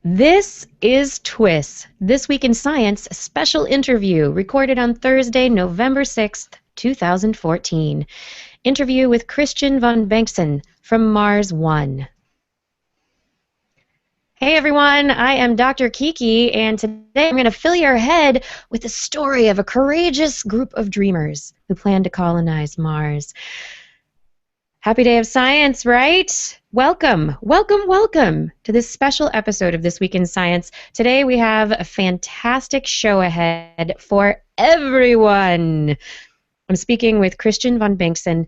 This is TWIS, This Week in Science special interview recorded on Thursday, November 6th, 2014. Interview with Kristian von Bengtson from Mars One. Hey everyone, I am Dr. Kiki, and today I'm going to fill your head with the story of a courageous group of dreamers who plan to colonize Mars. Happy day of science, right? Welcome, welcome, welcome to this special episode of This Week in Science. Today we have a fantastic show ahead for everyone. I'm speaking with Kristian von Bengtson.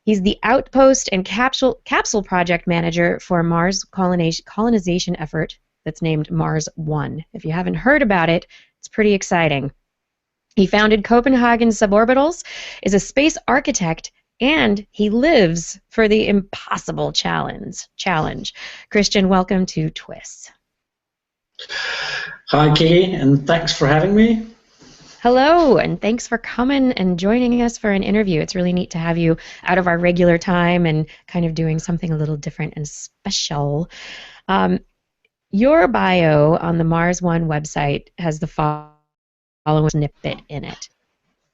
He's the Outpost and capsule project manager for Mars colonization effort that's named Mars One. If you haven't heard about it, it's pretty exciting. He founded Copenhagen Suborbitals, is a space architect, and he lives for the impossible challenge. Kristian, welcome to TWIS. Hi, Kiki, and thanks for having me. Hello, and thanks for coming and joining us for an interview. It's really neat to have you out of our regular time and kind of doing something a little different and special. Your bio on the Mars One website has the following snippet in it.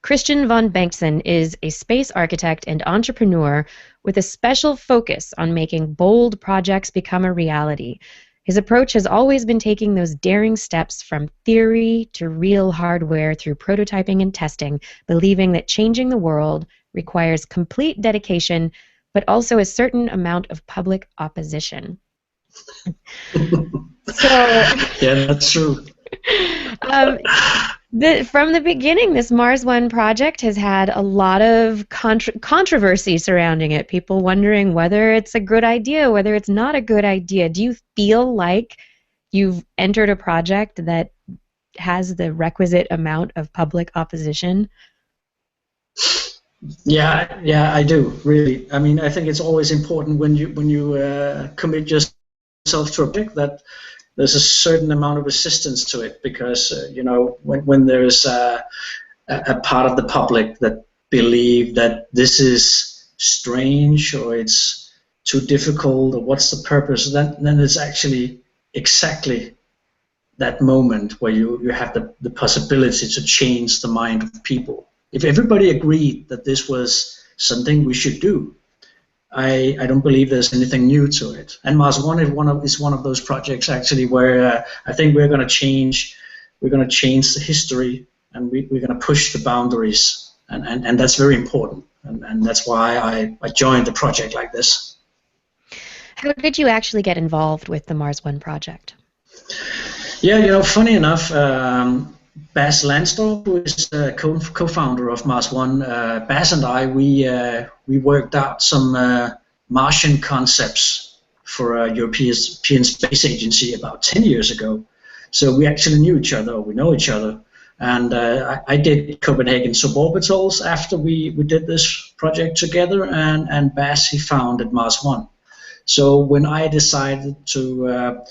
Kristian von Bengtson is a space architect and entrepreneur with a special focus on making bold projects become a reality. His approach has always been taking those daring steps from theory to real hardware through prototyping and testing, believing that changing the world requires complete dedication, but also a certain amount of public opposition. Yeah, that's true. From the beginning, this Mars One project has had a lot of controversy surrounding it. People wondering whether it's a good idea, whether it's not a good idea. Do you feel like you've entered a project that has the requisite amount of public opposition? Yeah, I do, really. I mean, I think it's always important when you commit yourself to a project that there's a certain amount of resistance to it, because when there is a part of the public that believe that this is strange or it's too difficult or what's the purpose, then it's actually exactly that moment where you have the possibility to change the mind of people. If everybody agreed that this was something we should do, I don't believe there's anything new to it. And Mars One is one of those projects actually where I think we're going to change the history, and we're going to push the boundaries, and that's very important, and that's why I joined a project like this. How did you actually get involved with the Mars One project? Yeah, funny enough, Bas Lansdorp, who is co-founder of Mars One, Bas and I, we worked out some Martian concepts for a European Space Agency about 10 years ago. So we actually knew each other, or we know each other. And I did Copenhagen Suborbitals after we did this project together, and Bas, he founded Mars One. So when I decided to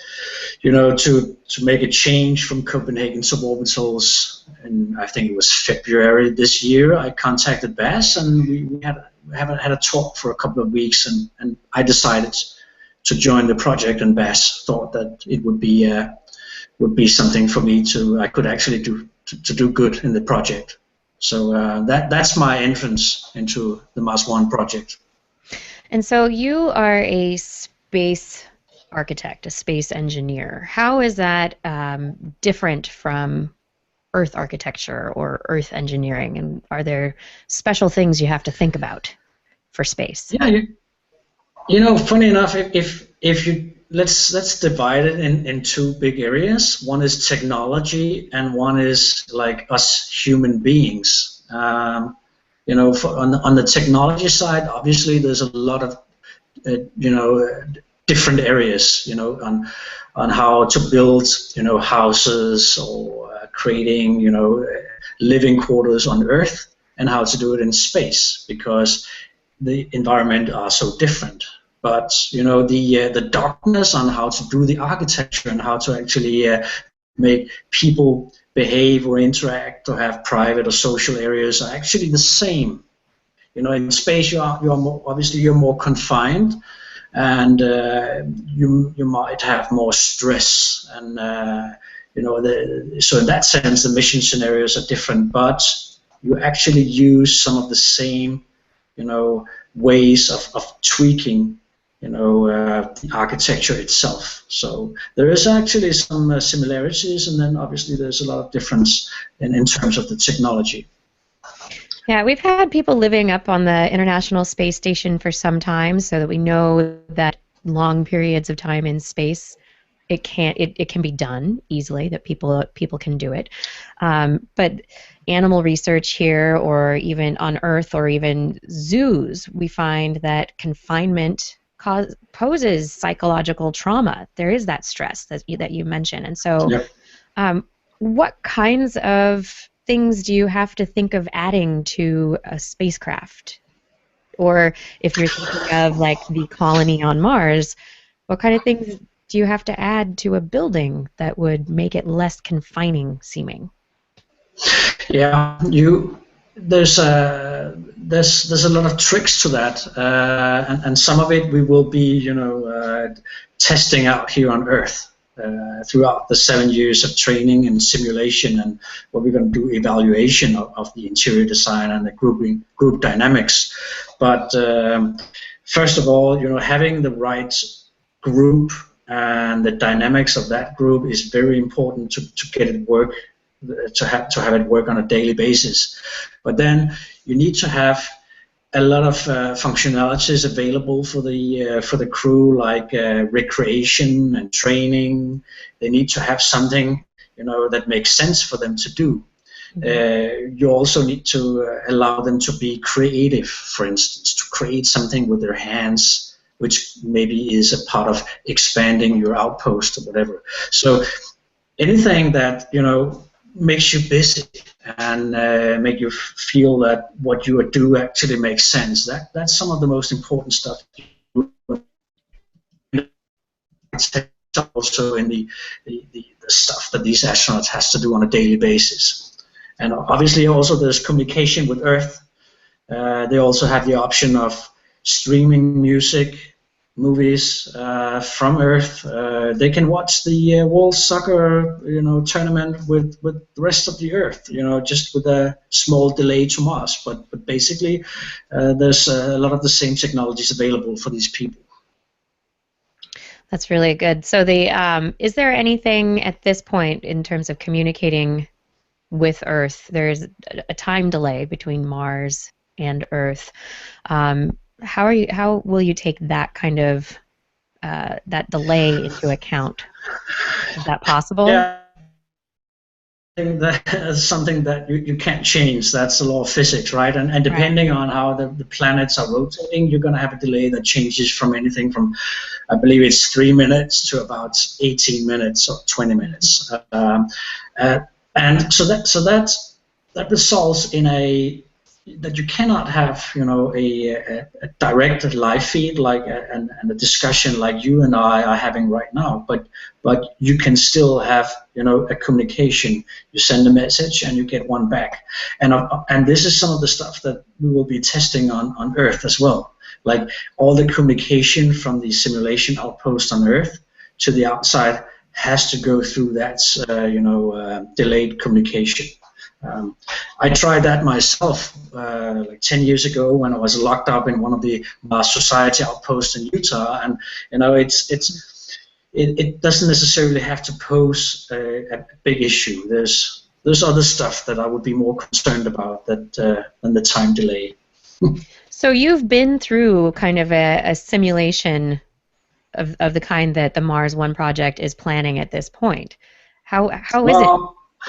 make a change from Copenhagen Suborbitals, and I think it was February this year, I contacted Bas, and we had a talk for a couple of weeks, and I decided to join the project, and Bas thought that it would be something for me I could actually do good in the project. So that's my entrance into the Mars One project. And so you are a space architect, a space engineer. How is that different from Earth architecture or Earth engineering? And are there special things you have to think about for space? Yeah, funny enough, if you let's divide it in two big areas. One is technology, and one is like us human beings. On the technology side, obviously there's a lot of different areas, on how to build houses, or creating living quarters on Earth, and how to do it in space, because the environment are so different. But the darkness on how to do the architecture and how to actually make people behave or interact or have private or social areas are actually the same. In space you're more confined, and you might have more stress, and so in that sense the mission scenarios are different, but you actually use some of the same ways of tweaking the architecture itself. So there is actually some similarities, and then obviously there's a lot of difference in terms of the technology. Yeah, we've had people living up on the International Space Station for some time, so that we know that long periods of time in space, it can be done easily, that people can do it. But animal research here, or even on Earth, or even zoos, we find that confinement poses psychological trauma. There is that stress that you mentioned, and so what kinds of things do you have to think of adding to a spacecraft? Or if you're thinking of like the colony on Mars, what kind of things do you have to add to a building that would make it less confining seeming? Yeah, there's a lot of tricks to that, and some of it we will be testing out here on Earth throughout the 7 years of training and simulation, and what we're going to do evaluation of the interior design and the group dynamics. But first of all, having the right group and the dynamics of that group is very important to get it work, to have it work on a daily basis. But then you need to have a lot of functionalities available for the crew, like recreation and training. They need to have something that makes sense for them to do. You also need to allow them to be creative, for instance, to create something with their hands, which maybe is a part of expanding your outpost or whatever. So anything that makes you busy and make you feel that what you do actually makes sense. That's some of the most important stuff. Also in the stuff that these astronauts has to do on a daily basis. And obviously also there's communication with Earth. They also have the option of streaming music, movies from Earth. They can watch the World Soccer tournament with the rest of the Earth, just with a small delay to Mars. But basically there's a lot of the same technologies available for these people. That's really good. So is there anything at this point in terms of communicating with Earth? There's a time delay between Mars and Earth. How will you take that kind of that delay into account? Is that possible? Yeah, I think that's something that you can't change. That's the law of physics, right? And depending on how the planets are rotating, you're going to have a delay that changes from anything from, I believe it's 3 minutes to about 18 minutes or 20 minutes. And so that results in that you cannot have a direct live feed and a discussion like you and I are having right now, but you can still have a communication. You send a message and you get one back, and this is some of the stuff that we will be testing on Earth as well, like all the communication from the simulation outpost on Earth to the outside has to go through that delayed communication. I tried that myself like 10 years ago when I was locked up in one of the Mars Society outposts in Utah, and it doesn't necessarily have to pose a big issue. There's other stuff that I would be more concerned about than the time delay. So you've been through kind of a simulation of the kind that the Mars One project is planning at this point. How is it?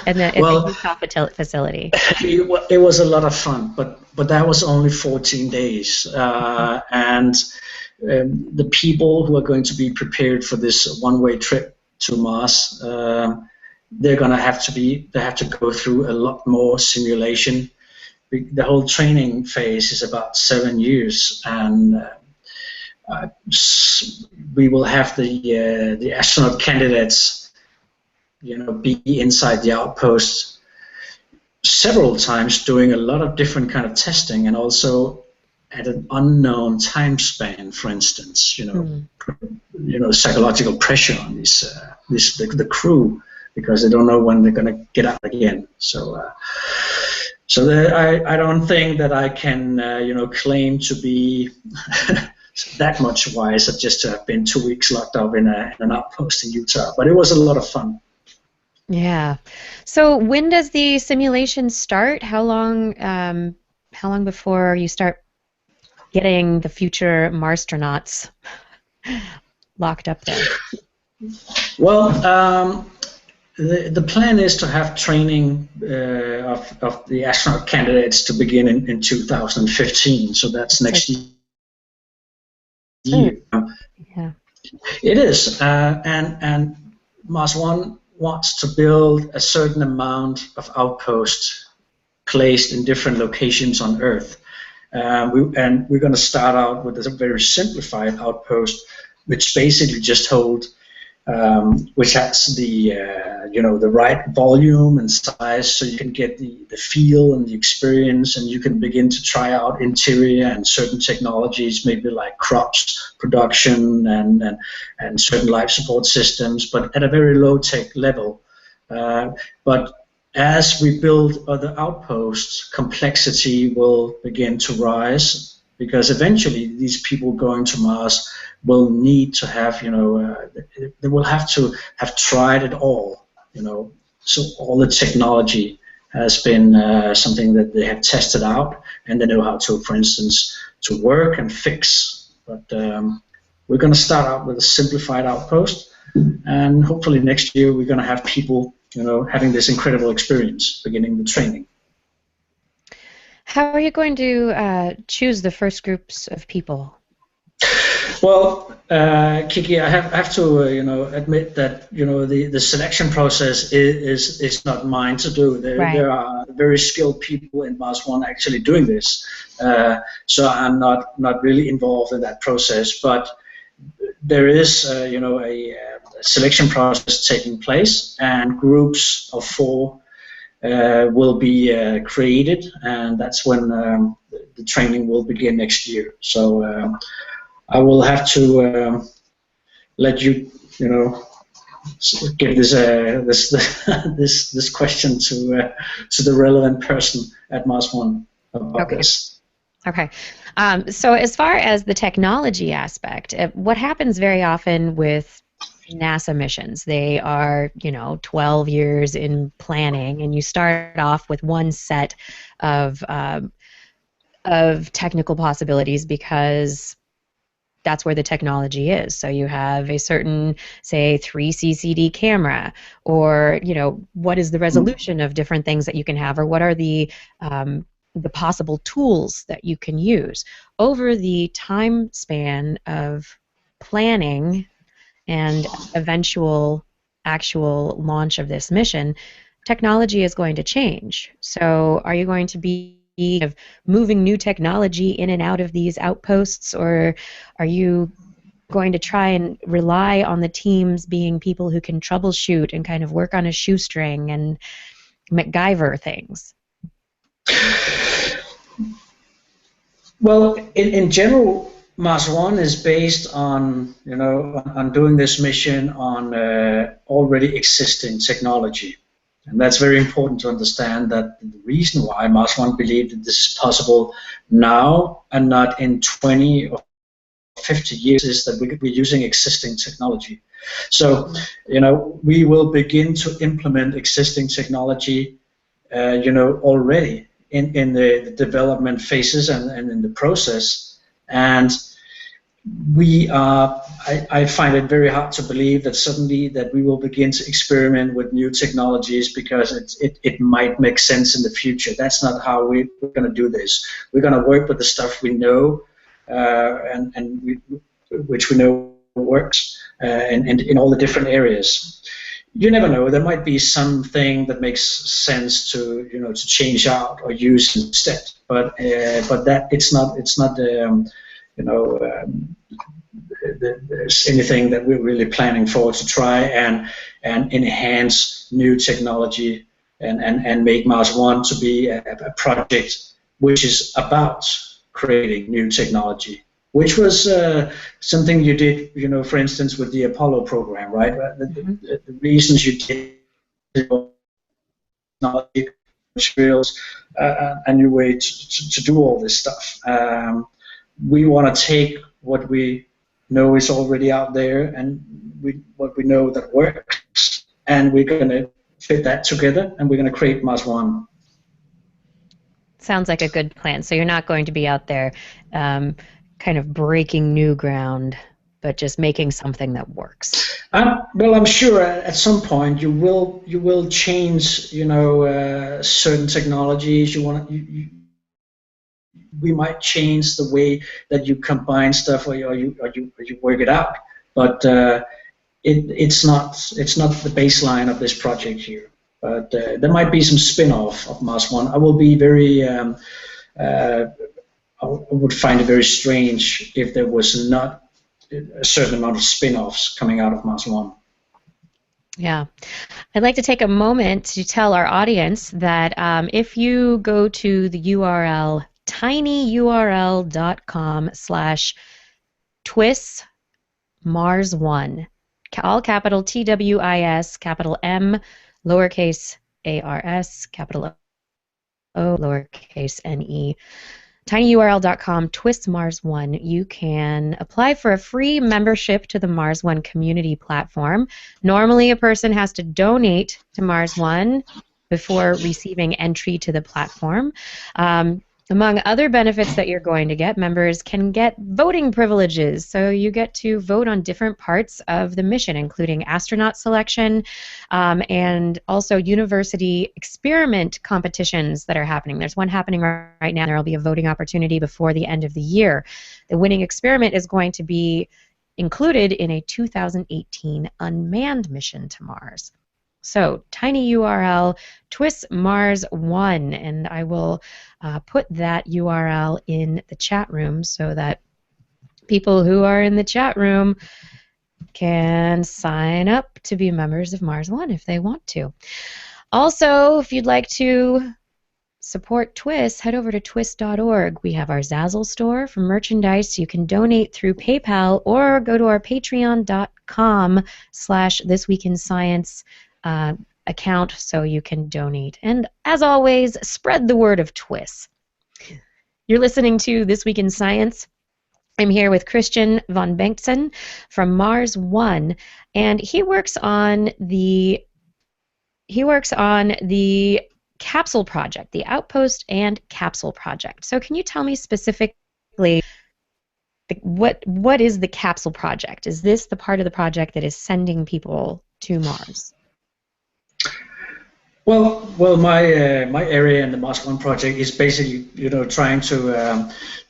At the Utah facility. It was a lot of fun, but that was only 14 days, and the people who are going to be prepared for this one-way trip to Mars, they have to go through a lot more simulation. The whole training phase is about 7 years, and we will have the astronaut candidates be inside the outpost several times, doing a lot of different kind of testing, and also at an unknown time span, for instance, psychological pressure on the crew, because they don't know when they're going to get out again. I don't think that I can claim to be that much wiser just to have been 2 weeks locked up in an outpost in Utah. But it was a lot of fun. Yeah. So when does the simulation start? How long before you start getting the future Marstronauts locked up there? Well, the plan is to have training of the astronaut candidates to begin in 2015. So that's next year. Yeah. It is, and Mars One wants to build a certain amount of outposts placed in different locations on Earth. We're going to start out with a very simplified outpost, which basically just which has the right volume and size, so you can get the feel and the experience, and you can begin to try out interior and certain technologies, maybe like crops production and certain life support systems, but at a very low tech level. But as we build other outposts, complexity will begin to rise, because eventually these people going to Mars will need to have, they will have to have tried it all, so all the technology has been something that they have tested out, and they know how to, for instance, to work and fix. But we're going to start out with a simplified outpost, and hopefully next year we're going to have people, having this incredible experience, beginning the training. How are you going to choose the first groups of people? Well, Kiki, I have to admit that the selection process is not mine to do. There are very skilled people in Mars One actually doing this, so I'm not really involved in that process. But there is a selection process taking place, and groups of 4 will be created, and that's when the training will begin next year. So I will have to let you, give this question to the relevant person at Mars One about this. Okay. So as far as the technology aspect, what happens very often with NASA missions, they are 12 years in planning, and you start off with one set of technical possibilities because that's where the technology is. So you have a certain, say, 3 CCD camera, or what is the resolution of different things that you can have, or what are the possible tools that you can use. Over the time span of planning and eventual actual launch of this mission, technology is going to change. So are you going to be moving new technology in and out of these outposts, or are you going to try and rely on the teams being people who can troubleshoot and kind of work on a shoestring and MacGyver things? Well, in general, Mars One is based on on doing this mission on already existing technology. And that's very important to understand, that the reason why Mars One believed that this is possible now and not in 20 or 50 years is that we're using existing technology. So, we will begin to implement existing technology, already in the development phases and in the process. And I find it very hard to believe that suddenly that we will begin to experiment with new technologies because it might make sense in the future. That's not how we're going to do this. We're going to work with the stuff we know, which we know works, and in all the different areas. You never know. There might be something that makes sense to to change out or use instead. But that it's not there's anything that we're really planning for to try and enhance new technology and make Mars One to be a project which is about creating new technology, which was something you did, for instance, with the Apollo program, right? The reasons you did technology, materials, a new way to do all this stuff. We want to take what we know is already out there and what we know that works, and we're going to fit that together, and we're going to create Mars One. Sounds like a good plan. So you're not going to be out there kind of breaking new ground, but just making something that works. Well, I'm sure at some point you will change, certain technologies. We might change the way that you combine stuff, or you work it out. But it's not the baseline of this project here. But there might be some spin-off of Mars One. I will be very. I would find it very strange if there was not a certain amount of spin-offs coming out of Mars One. Yeah. I'd like to take a moment to tell our audience that if you go to the URL tinyurl.com/TWIS Mars1, all capital TWIS, capital M, lowercase ARS, capital O, lowercase NE, tinyurl.com TWIS Mars1, you can apply for a free membership to the Mars One community platform. Normally, a person has to donate to Mars One before receiving entry to the platform. Among other benefits that you're going to get, members can get voting privileges. So you get to vote on different parts of the mission, including astronaut selection and also university experiment competitions that are happening. There's one happening right now. There will be a voting opportunity before the end of the year. The winning experiment is going to be included in a 2018 unmanned mission to Mars. So tiny URL TWIS Mars 1, and I will put that URL in the chat room so that people who are in the chat room can sign up to be members of Mars One if they want to. Also, if you'd like to support TWIS, head over to twis.org. We have our Zazzle store for merchandise. You can donate through PayPal or go to our patreon.com/thisweekinscience account so you can donate. And as always, spread the word of TWIS. You're listening to This Week in Science. I'm here with Kristian von Bengtson from Mars One, and he works on the capsule project, the Outpost and capsule project. So can you tell me specifically what is the capsule project? Is this the part of the project that is sending people to Mars? Well, my area in the Mars One project is basically, trying to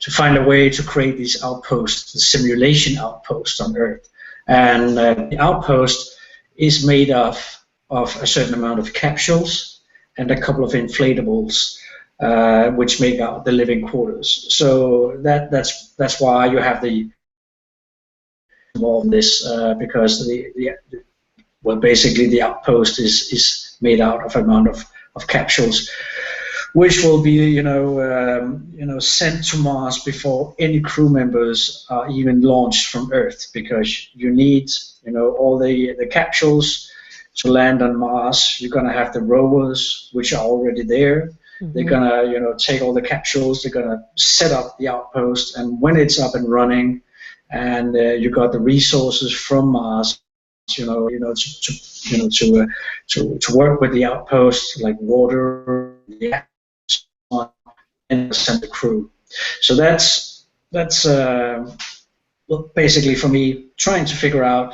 find a way to create these outposts, the simulation outposts on Earth, and the outpost is made of a certain amount of capsules and a couple of inflatables, which make out the living quarters. So that's why you have the involved in this because basically the outpost is made out of amount of capsules, which will be sent to Mars before any crew members are even launched from Earth, because you need all the capsules to land on Mars. You're gonna have the rovers, which are already there. Mm-hmm. They're gonna take all the capsules. They're gonna set up the outpost, and when it's up and running, and you got the resources from Mars, to work with the outpost, like water, and send the crew. So that's basically for me trying to figure out,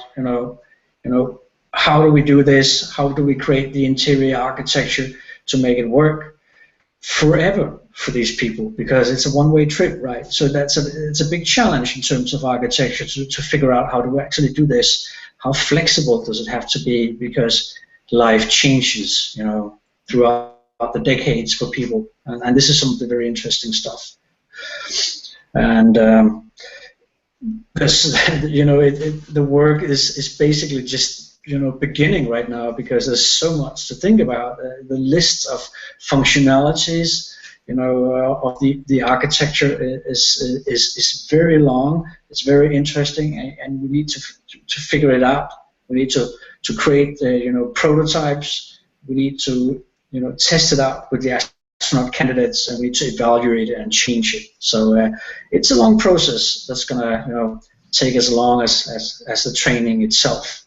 how do we do this? How do we create the interior architecture to make it work forever for these people? Because it's a one-way trip, right? So it's a big challenge in terms of architecture to figure out how to actually do this. How flexible does it have to be? Because life changes, throughout the decades for people, and this is some of the very interesting stuff. And the work is basically just beginning right now, because there's so much to think about. The list of functionalities, of the architecture is very long. It's very interesting, and we need to figure it out. We need to create prototypes. We need to test it out with the astronaut candidates, and we need to evaluate it and change it. So it's a long process that's gonna take as long as the training itself.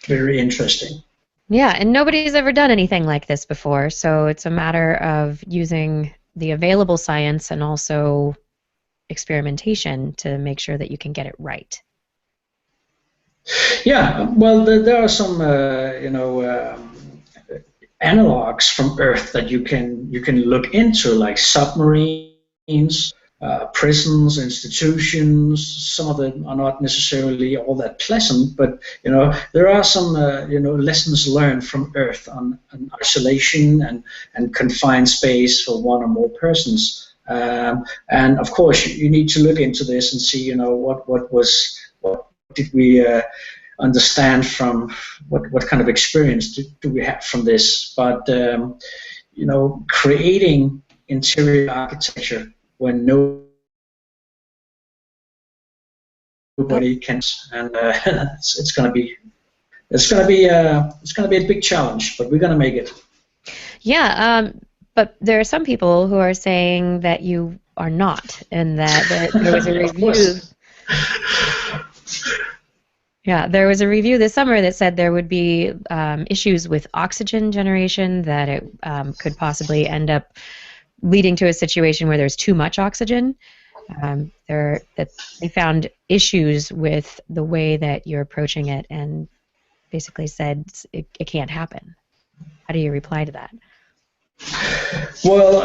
Very interesting. Yeah, and nobody's ever done anything like this before, so it's a matter of using the available science and also experimentation to make sure that you can get it right. Yeah, well, there are some analogs from Earth that you can look into, like submarines, prisons, institutions. Some of them are not necessarily all that pleasant, but there are some lessons learned from Earth on isolation and confined space for one or more persons. And of course, you need to look into this and see what did we understand from what kind of experience do we have from this. But creating interior architecture when nobody can, and it's going to be a big challenge, but we're going to make it. Yeah, but there are some people who are saying that you are not, and that there was a review. Yeah, there was a review this summer that said there would be issues with oxygen generation, that it could possibly end up leading to a situation where there's too much oxygen. That they found issues with the way that you're approaching it, and basically said it can't happen. How do you reply to that? Well,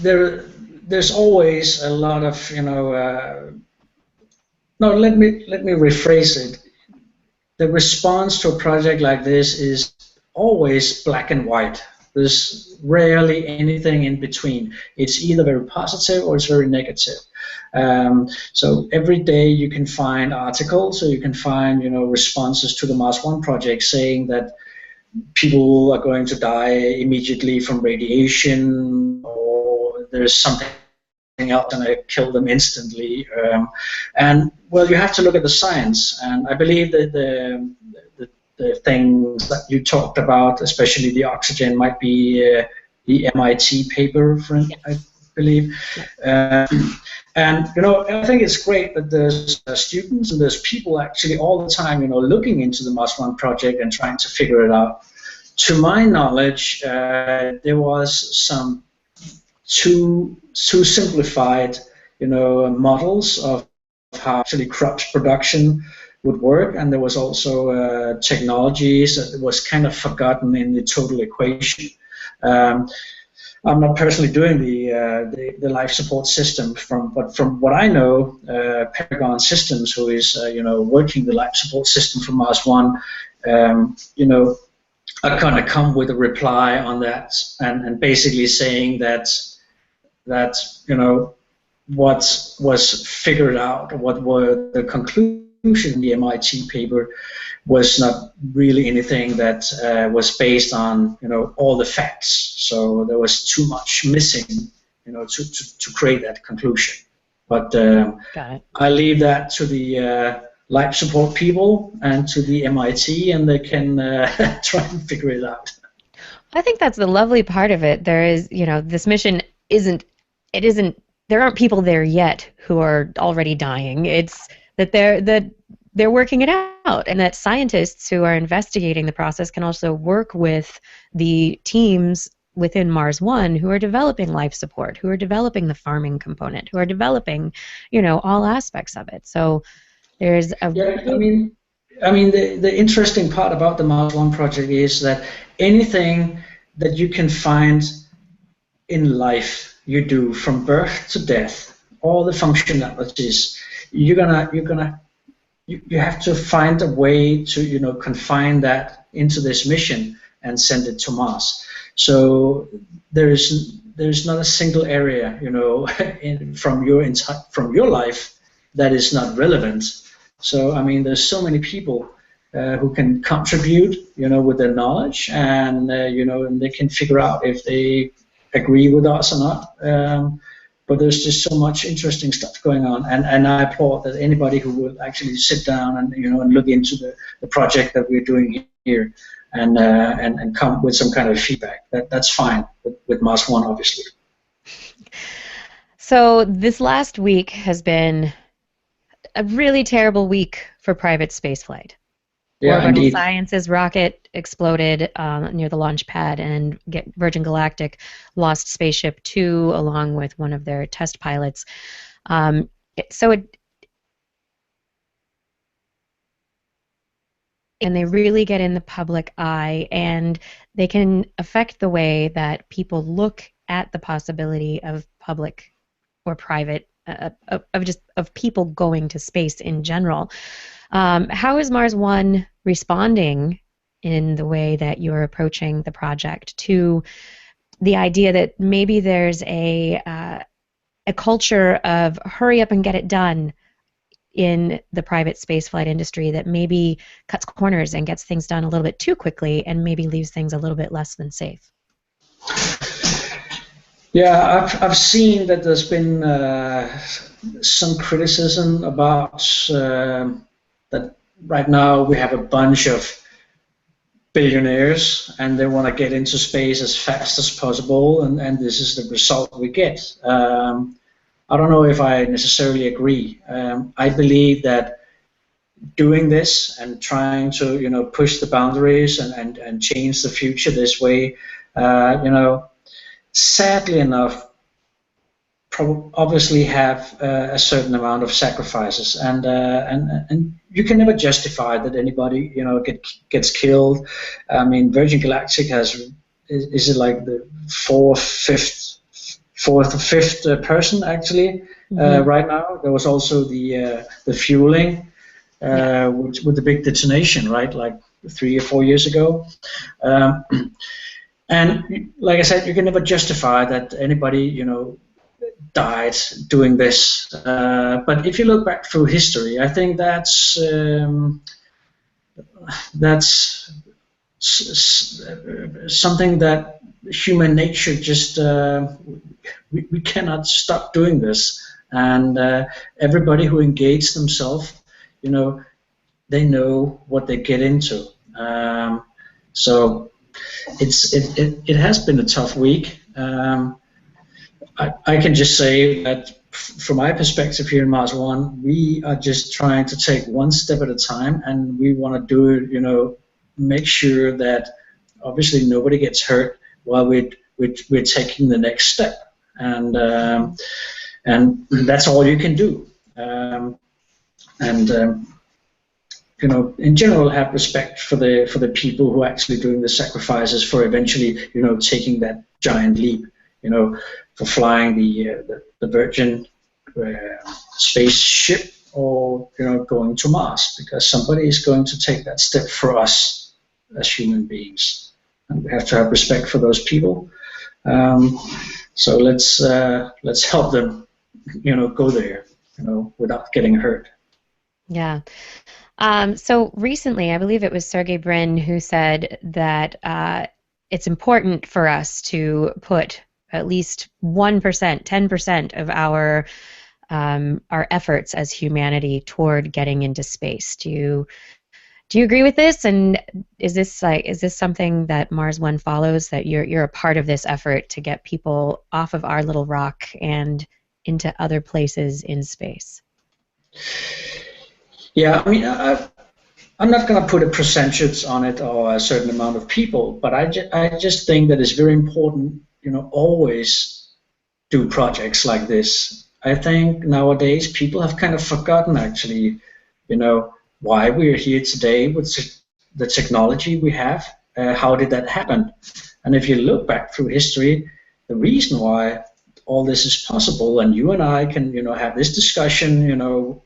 there's always a lot of no, let me rephrase it. The response to a project like this is always black and white. There's rarely anything in between. It's either very positive or it's very negative. So every day you can find articles, or you can find responses to the Mars One project saying that people are going to die immediately from radiation, or there's something else going to kill them instantly. And well, you have to look at the science, and I believe that the things that you talked about, especially the oxygen, might be the MIT paper, I believe. And I think it's great that there's students and there's people actually all the time, looking into the Mars One project and trying to figure it out. To my knowledge, there was some too simplified, models of how actually crops production would work, and there was also technologies that was kind of forgotten in the total equation. I'm not personally doing the life support system, but from what I know, Paragon Systems, who is working the life support system for Mars One, are going to come with a reply on that, and basically saying that what was figured out, what were the conclusion in the MIT paper, was not really anything that was based on all the facts. So there was too much missing to create that conclusion. But I leave that to the life support people and to the MIT, and they can try and figure it out. I think that's the lovely part of it. There is, this mission isn't, there aren't people there yet who are already dying. It's that they're working it out, and that scientists who are investigating the process can also work with the teams within Mars One who are developing life support, who are developing the farming component, who are developing, all aspects of it. So there's a... Yeah, I mean, the interesting part about the Mars One project is that anything that you can find in life, you do from birth to death, all the functionalities, you have to find a way to confine that into this mission and send it to Mars. So there's not a single area from your life that is not relevant. So I mean, there's so many people who can contribute with their knowledge, and and they can figure out if they agree with us or not. But there's just so much interesting stuff going on, and I applaud that anybody who will actually sit down and and look into the project that we're doing here, and come with some kind of feedback. That's fine with Mars One, obviously. So this last week has been a really terrible week for private spaceflight. Yeah, Orbital indeed. Science's rocket exploded near the launch pad, and Virgin Galactic lost Spaceship Two along with one of their test pilots. And they really get in the public eye, and they can affect the way that people look at the possibility of public or private of people going to space in general. How is Mars One responding in the way that you're approaching the project to the idea that maybe there's a culture of hurry up and get it done in the private spaceflight industry that maybe cuts corners and gets things done a little bit too quickly and maybe leaves things a little bit less than safe? Yeah, I've seen that there's been some criticism about that right now we have a bunch of billionaires and they want to get into space as fast as possible, and this is the result we get. I don't know if I necessarily agree. I believe that doing this and trying to push the boundaries and change the future this way, sadly enough, obviously have a certain amount of sacrifices, and you can never justify that anybody gets killed. I mean, Virgin Galactic is it like the fourth or fifth person actually right now. There was also the fueling with the big detonation, right, like 3 or 4 years ago. And like I said, you can never justify that anybody died doing this. But if you look back through history, I think that's something that human nature just we cannot stop doing this. And everybody who engaged themselves, they know what they get into. So it has been a tough week. I can just say that from my perspective here in Mars One, we are just trying to take one step at a time, and we want to do it, make sure that obviously nobody gets hurt while we're taking the next step, and that's all you can do. In general, have respect for the people who are actually doing the sacrifices for eventually, taking that giant leap, for flying the Virgin spaceship, or going to Mars, because somebody is going to take that step for us as human beings, and we have to have respect for those people. So let's help them, go there, without getting hurt. Yeah. So recently, I believe it was Sergey Brin who said that it's important for us to put at least 1%, 10% of our efforts as humanity toward getting into space. Do you agree with this? And is this something that Mars One follows? That you're a part of this effort to get people off of our little rock and into other places in space? Yeah, I mean, I'm not going to put a percentage on it or a certain amount of people, but I just think that it's very important, always do projects like this. I think nowadays people have kind of forgotten actually, why we're here today with the technology we have. How did that happen? And if you look back through history, the reason why all this is possible, and you and I can, have this discussion,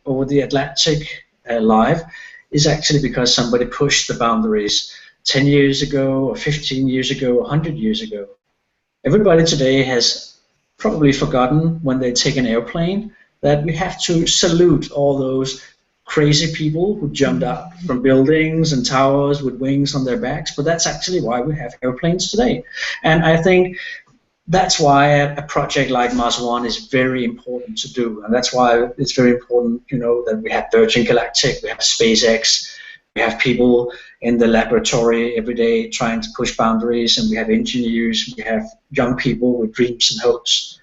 over the Atlantic live, is actually because somebody pushed the boundaries 10 years ago, or 15 years ago, 100 years ago. Everybody today has probably forgotten, when they take an airplane, that we have to salute all those crazy people who jumped out from buildings and towers with wings on their backs, but that's actually why we have airplanes today. And I think that's why a project like Mars One is very important to do, and that's why it's very important, that we have Virgin Galactic, we have SpaceX, we have people in the laboratory every day trying to push boundaries, and we have engineers, we have young people with dreams and hopes.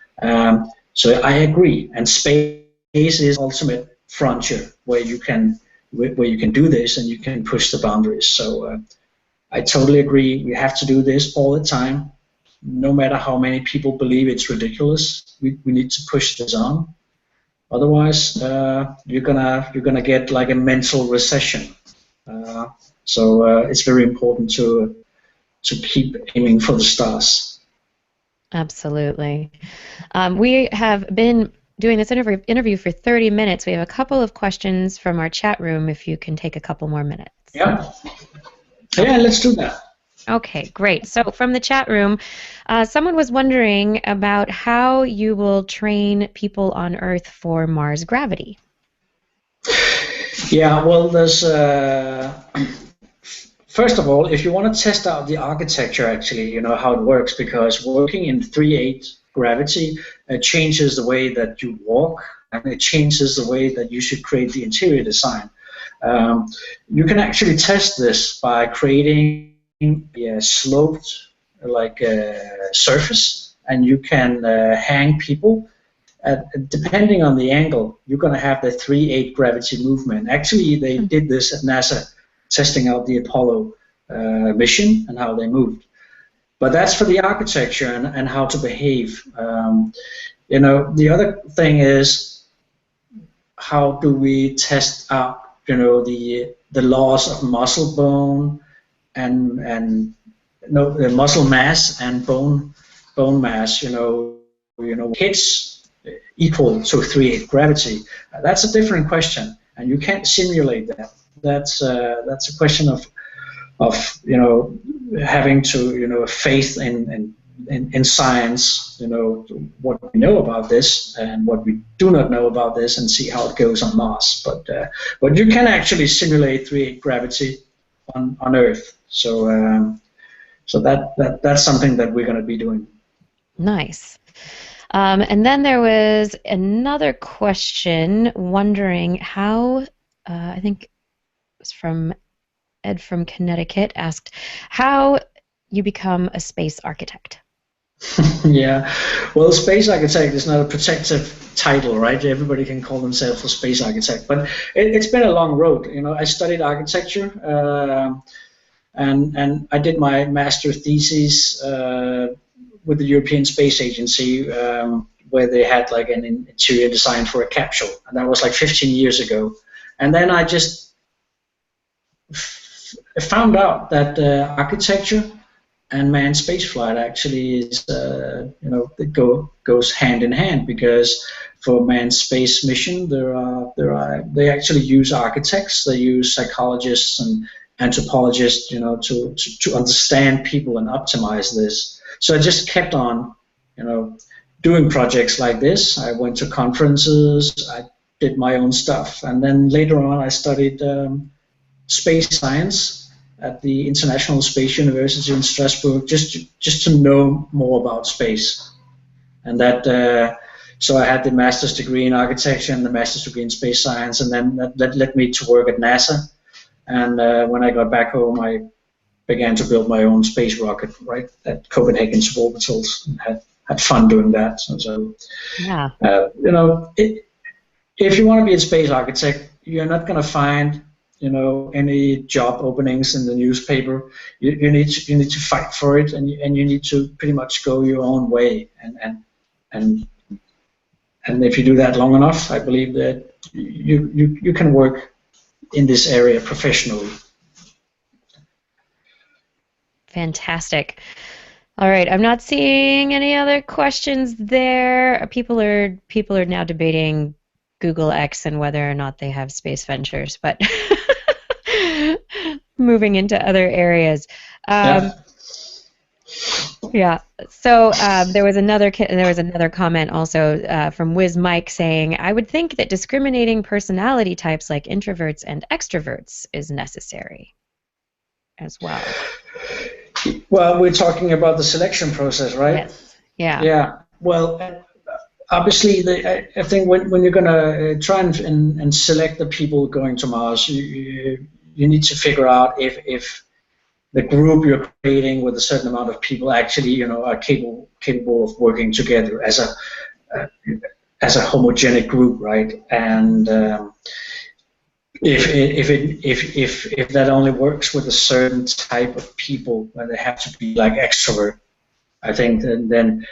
So I agree, and space is the ultimate frontier where you can do this and you can push the boundaries. So I totally agree. We have to do this all the time. No matter how many people believe it's ridiculous, we need to push this on. Otherwise, you're gonna get like a mental recession. So it's very important to keep aiming for the stars. Absolutely. We have been doing this interview for 30 minutes. We have a couple of questions from our chat room. If you can take a couple more minutes. Yeah. Yeah, let's do that. Okay, great. So from the chat room, someone was wondering about how you will train people on Earth for Mars gravity. Yeah, well, there's first of all, if you want to test out the architecture, actually, how it works, because working in 3/8 gravity changes the way that you walk, and it changes the way that you should create the interior design. You can actually test this by creating a sloped surface, and you can hang people. Depending on the angle, you're going to have the 3/8 gravity movement. Actually, they did this at NASA, testing out the Apollo mission and how they moved. But that's for the architecture and how to behave. The other thing is, how do we test out the laws of muscle bone and the muscle mass and bone mass, hits equal to 3/8 gravity? That's a different question, and you can't simulate that. That's a question of having to faith in science, what we know about this and what we do not know about this, and see how it goes on Mars. But you can actually simulate 3/8 gravity on Earth. So that's something that we're going to be doing. Nice. And then there was another question wondering how, I think it was from Ed from Connecticut, asked how you become a space architect. Yeah, well, space architect is not a protective title, right? Everybody can call themselves a space architect, but it's been a long road. I studied architecture, and I did my master thesis with the European Space Agency, where they had like an interior design for a capsule, and that was like 15 years ago. And then I just found out that architecture and manned spaceflight actually is, it goes hand in hand, because for manned space mission, they actually use architects, they use psychologists and anthropologists, to understand people and optimize this. So I just kept on, doing projects like this. I went to conferences, I did my own stuff, and then later on I studied space science at the International Space University in Strasbourg, just to know more about space. And that, so I had the master's degree in architecture and the master's degree in space science, and then that led me to work at NASA. And when I got back home, I began to build my own space rocket, right, at Copenhagen Suborbitals, and had fun doing that. So yeah, if you want to be a space architect, you're not going to find any job openings in the newspaper. You need to fight for it, and you need to pretty much go your own way. And if you do that long enough, I believe that you can work in this area professionally. fantastic. All right, I'm not seeing any other questions there. People are now debating Google X and whether or not they have space ventures, but moving into other areas. Yeah. So there was another comment also from Wiz Mike saying, I would think that discriminating personality types like introverts and extroverts is necessary as well. Well, we're talking about the selection process, right? Yes. Yeah. Yeah. Well, obviously, I think when you're gonna try and select the people going to Mars, you need to figure out if the group you're creating with a certain amount of people actually, are capable of working together uh, as a homogenic group, right? And if that only works with a certain type of people, where they have to be like extrovert, I think then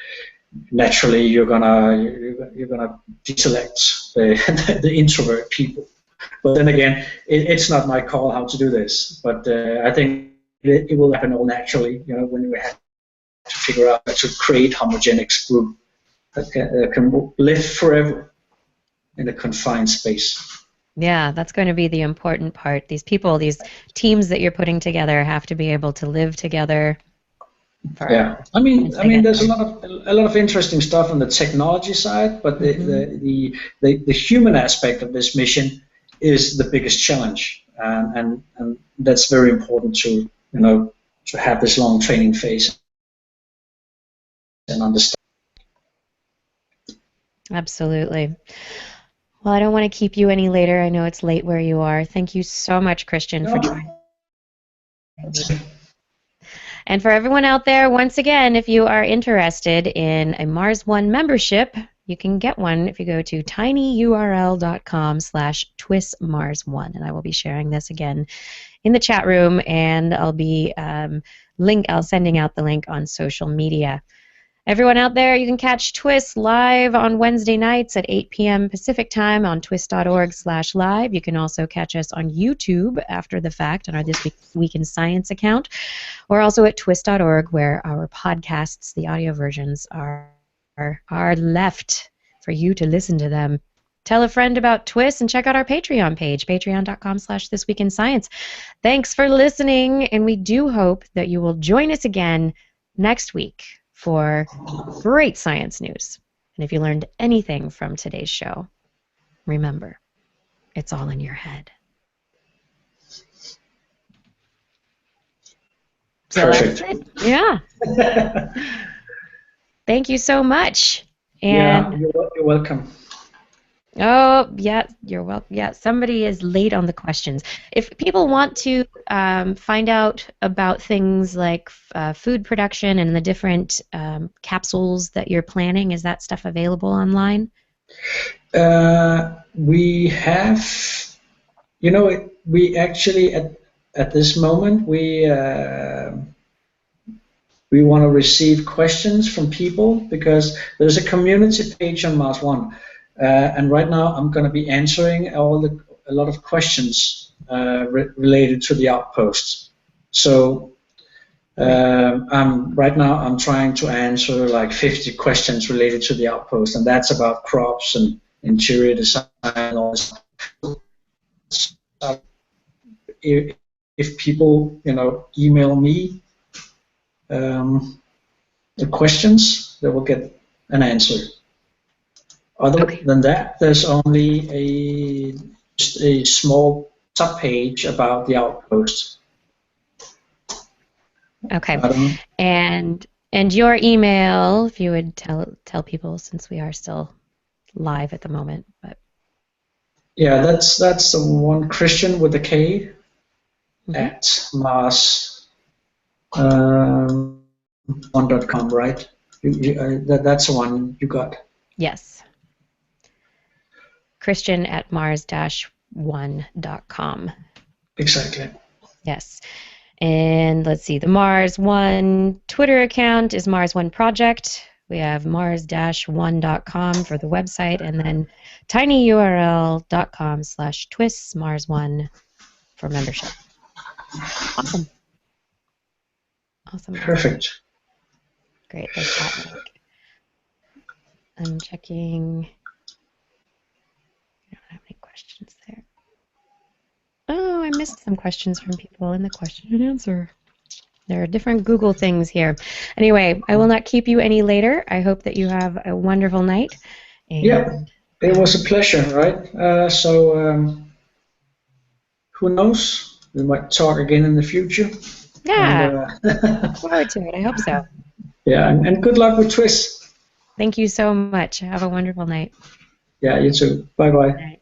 naturally you're gonna deselect the introvert people. But then again, it's not my call how to do this. But I think it will happen all naturally. When we have to figure out how to create homogenic group that can live forever in a confined space. Yeah, that's going to be the important part. These people, these teams that you're putting together have to be able to live together Yeah, forever I mean, once they get there's there. a lot of interesting stuff on the technology side, but Hmm. the human aspect of this mission is the biggest challenge, and that's very important to have this long training phase and understand. Absolutely. Well, I don't want to keep you any later. I know it's late where you are. Thank you so much, Kristian, for joining No, me. And for everyone out there, once again, if you are interested in a Mars One membership, you can get one if you go to tinyurl.com/twistmars1. And I will be sharing this again in the chat room, and I'll be sending out the link on social media. Everyone out there, you can catch TWIS live on Wednesday nights at 8 p.m. Pacific time on twist.org/live. You can also catch us on YouTube after the fact on our This Week in Science account, or also at twist.org, where our podcasts, the audio versions, are left for you to listen to them. Tell a friend about TWIS and check out our Patreon page, patreon.com/thisweekinscience. Thanks for listening, and we do hope that you will join us again next week for great science news. And if you learned anything from today's show, remember, it's all in your head. So that's perfect. it. Yeah. Thank you so much. Yeah, And you're welcome. oh, yeah, you're welcome. Yeah, somebody is late on the questions. If people want to find out about things like food production and the different capsules that you're planning, is that stuff available online? We have, we actually at this moment we want to receive questions from people because there's a community page on Mars One, and right now I'm going to be answering a lot of questions related to the outpost. So Great. I'm trying to answer like 50 questions related to the outpost, and that's about crops and interior design and all this. So if people email me um, the questions, they will get an answer. Other Okay. than that, there's only just a small subpage about the outpost. Okay. I don't. And your email, if you would tell people, since we are still live at the moment, but Yeah, that's the one, Kristian with a K mhm. at Mars one.com, right? That's the one you got. Yes, Kristian at mars-1.com. Exactly. Yes. And let's see, the Mars One Twitter account is Mars One Project. We have mars-1.com for the website, and then tinyurl.com/twists Mars1 for membership. Awesome. Awesome. Awesome. Perfect. Great. The chat link. I'm checking. I don't have any questions there. Oh, I missed some questions from people in the question and answer. There are different Google things here. Anyway, I will not keep you any later. I hope that you have a wonderful night. Yeah, And it was a pleasure, right? Who knows? We might talk again in the future. And yeah, look forward to it. I hope so. Yeah, and good luck with TWIS. Thank you so much. Have a wonderful night. Yeah, you too. Bye bye.